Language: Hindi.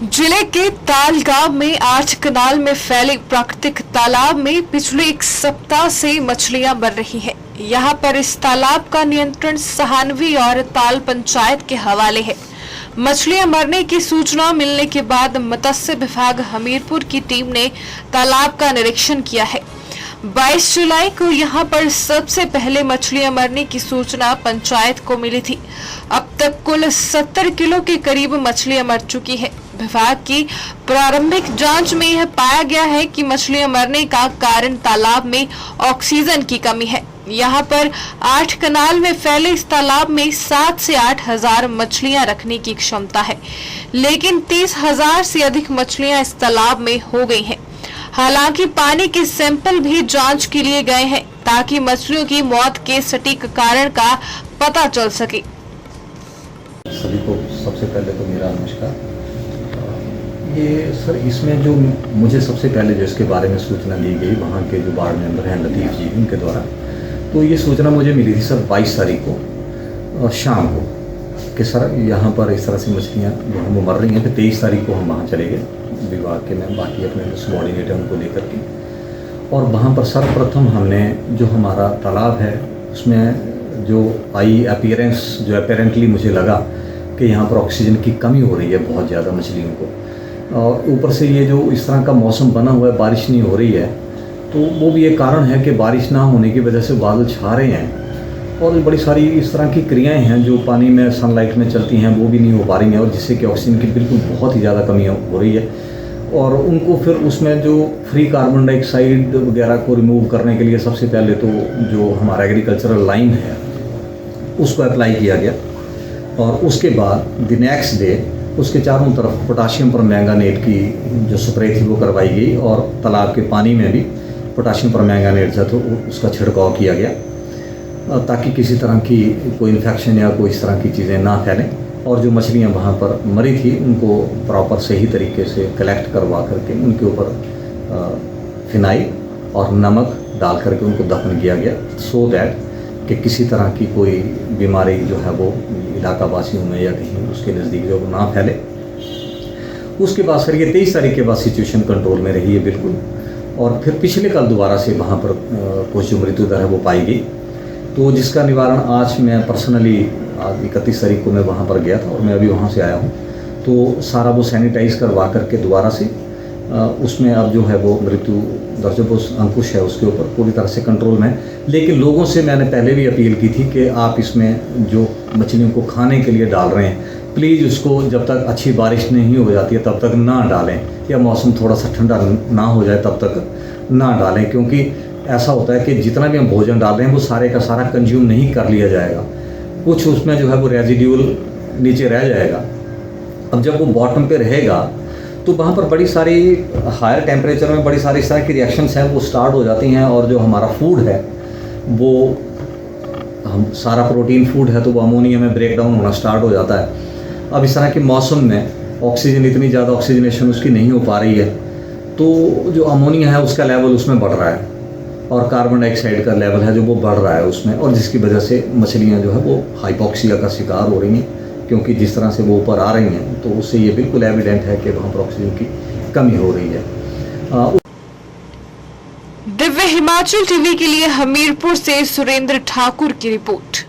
जिले के ताल गांव में 8 कनाल में फैले प्राकृतिक तालाब में पिछले एक सप्ताह से मछलियां मर रही हैं। यहां पर इस तालाब का नियंत्रण सहानवी और ताल पंचायत के हवाले है। मछलियां मरने की सूचना मिलने के बाद मत्स्य विभाग हमीरपुर की टीम ने तालाब का निरीक्षण किया है। 22 जुलाई को यहां पर सबसे पहले मछलियां मरने की सूचना पंचायत को मिली थी। अब तक कुल 70 किलो के करीब मछलियां मर चुकी है। विभाग की प्रारंभिक जांच में यह पाया गया है कि मछलियां मरने का कारण तालाब में ऑक्सीजन की कमी है। यहां पर 8 कनाल में फैले इस तालाब में 7 से 8 हजार मछलियां रखने की क्षमता है, लेकिन 30,000 से अधिक मछलियां इस तालाब में हो गई हैं। हालांकि पानी के सैंपल भी जांच के लिए गए हैं ताकि मछलियों की मौत के सटीक कारण का पता चल सके। सभी को सबसे पहले तो मेरा नमस्कार। ये सर इसमें जो मुझे सबसे पहले जो इसके बारे में सूचना दी गई वहाँ के जो वार्ड मेंबर हैं लतीफ़ जी उनके द्वारा, तो ये सूचना मुझे मिली थी सर 22 तारीख को शाम को कि सर यहाँ पर इस तरह से मछलियाँ जो हम मर रही हैं। फिर 23 तारीख को हम वहाँ चले गए विभाग के में बाकी अपने सबॉर्डिनेटर उनको लेकर के, और वहाँ पर सर्वप्रथम हमने जो हमारा तालाब है उसमें जो आई अपीयरेंस जो अपेरेंटली मुझे लगा कि यहाँ पर ऑक्सीजन की कमी हो रही है बहुत ज़्यादा मछलियों को, और ऊपर से ये जो इस तरह का मौसम बना हुआ है, बारिश नहीं हो रही है, तो वो भी एक कारण है कि बारिश ना होने की वजह से बादल छा रहे हैं और बड़ी सारी इस तरह की क्रियाएं हैं जो पानी में सनलाइट में चलती हैं वो भी नहीं हो पा रही हैं, और जिससे कि ऑक्सीजन की बिल्कुल बहुत ही ज़्यादा कमी हो रही है। और उनको फिर उसमें जो फ्री कार्बन डाइऑक्साइड वगैरह को रिमूव करने के लिए सबसे पहले तो जो हमारा एग्रीकल्चरल लाइम है उसको अप्लाई किया गया, और उसके बाद द नेक्स्ट डे उसके चारों तरफ पोटाशियम परमैंगानेट की जो स्प्रे थी वो करवाई गई, और तालाब के पानी में भी पोटाशियम परमैंगानेट जो तो उसका छिड़काव किया गया ताकि किसी तरह की कोई इन्फेक्शन या कोई इस तरह की चीज़ें ना फैलें। और जो मछलियां वहाँ पर मरी थी उनको प्रॉपर सही तरीके से कलेक्ट करवा करके उनके ऊपर फिनाइल और नमक डाल करके उनको दफन किया गया, सो दैट कि किसी तरह की कोई बीमारी जो है वो इलाका वासियों में या कहीं उसके नज़दीक जो ना फैले। उसके बाद सर ये 23 तारीख के बाद सिचुएशन कंट्रोल में रही है बिल्कुल, और फिर पिछले कल दोबारा से वहाँ पर कुछ जो मृत्यु दर है वो पाई गई, तो जिसका निवारण आज मैं पर्सनली आज 31 तारीख को मैं वहाँ पर गया था और मैं अभी वहाँ से आया हूँ, तो सारा वो सैनिटाइज़ करवा करके दोबारा से उसमें अब जो है वो मृत्यु दर जो वो अंकुश है उसके ऊपर पूरी तरह से कंट्रोल में। लेकिन लोगों से मैंने पहले भी अपील की थी कि आप इसमें जो मछलियों को खाने के लिए डाल रहे हैं प्लीज़ उसको जब तक अच्छी बारिश नहीं हो जाती है तब तक ना डालें, या मौसम थोड़ा सा ठंडा ना हो जाए तब तक ना डालें, क्योंकि ऐसा होता है कि जितना भी हम भोजन डाल रहे हैं वो सारे का सारा कंज्यूम नहीं कर लिया जाएगा, कुछ उसमें जो है वो रेजिड्यूल नीचे रह जाएगा। अब जब वो बॉटम पे रहेगा तो वहाँ पर बड़ी सारी हायर टेम्परेचर में बड़ी सारी इस तरह की रिएक्शंस हैं वो स्टार्ट हो जाती हैं, और जो हमारा फूड है वो हम सारा प्रोटीन फूड है तो वो अमोनिया में ब्रेक डाउन होना स्टार्ट हो जाता है। अब इस तरह के मौसम में ऑक्सीजन इतनी ज़्यादा ऑक्सीजनेशन उसकी नहीं हो पा रही है, तो जो अमोनिया है उसका लेवल उसमें बढ़ रहा है और कार्बन डाइऑक्साइड का लेवल है जो वो बढ़ रहा है उसमें, और जिसकी वजह से मछलियाँ जो है वो हाइपोक्सिया का शिकार हो रही हैं, क्योंकि जिस तरह से वो ऊपर आ रही हैं तो उससे ये बिल्कुल एविडेंट है कि वहाँ पर ऑक्सीजन की कमी हो रही है। दिव्य हिमाचल टीवी के लिए हमीरपुर से सुरेंद्र ठाकुर की रिपोर्ट।